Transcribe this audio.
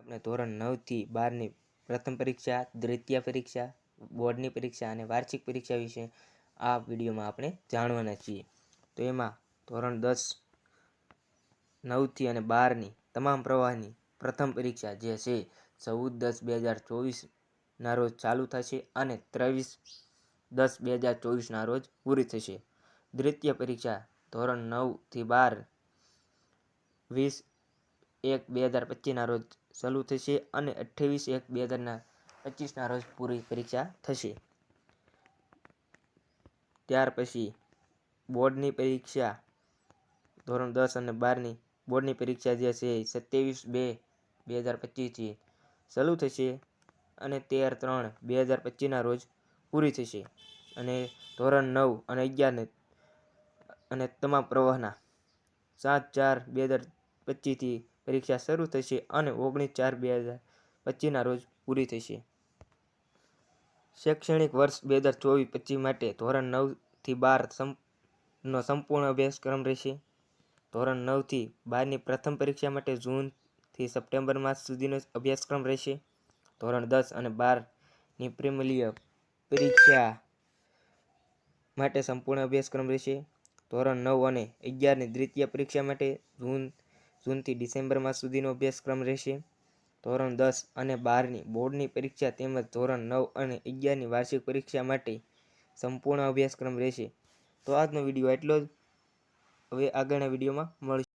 આપણે ધોરણ 9 થી 12ની પ્રથમ પરીક્ષા, દ્વિતીય પરીક્ષા, બોર્ડની પરીક્ષા અને વાર્ષિક પરીક્ષા વિશે આ વિડીયોમાં આપણે જાણવાના છીએ. તો એમાં ધોરણ 10, 9 થી અને 12ની તમામ પ્રવાહની પ્રથમ પરીક્ષા જે છે 14/10/2024ના રોજ ચાલુ થશે અને 23/10/2024ના રોજ પૂરી થશે. દ્વિતીય પરીક્ષા ધોરણ 9 થી 12 20/1/2025ના રોજ શરૂ થશે અને 28/1/2025ના રોજ પૂરી પરીક્ષા થશે. ત્યાર પછી બોર્ડની પરીક્ષા ધોરણ 10 અને 12ની બોર્ડની પરીક્ષા જે છે 27/2/2025થી શરૂ થશે અને 13/3/2025ના રોજ પૂરી થશે. અને ધોરણ 9 અને 11 અને તમામ પ્રવાહના 7/4/2025થી પરીક્ષા શરૂ થશે અને 19/4/2025ના રોજ પૂરી થશે. શૈક્ષણિક વર્ષ 2024-25 માટે ધોરણ 9 થી 12નો સંપૂર્ણ અભ્યાસક્રમ રહેશે. ધોરણ 9 થી 12ની પ્રથમ પરીક્ષા માટે જૂનથી સપ્ટેમ્બર માસ સુધીનો અભ્યાસક્રમ રહેશે. ધોરણ 10 અને 12ની પ્રિલિમિનરી પરીક્ષા માટે સંપૂર્ણ અભ્યાસક્રમ રહેશે. ધોરણ 9 અને 11ની દ્વિતીય પરીક્ષા માટે જૂનથી ડિસેમ્બર માસ સુધીનો અભ્યાસક્રમ રહેશે. ધોરણ 10 અને 12ની બોર્ડની પરીક્ષા તેમજ ધોરણ 9 અને 11ની વાર્ષિક પરીક્ષા માટે સંપૂર્ણ અભ્યાસક્રમ રહેશે. તો આજનો વિડીયો એટલો જ. હવે આગળના વિડીયોમાં મળીશું.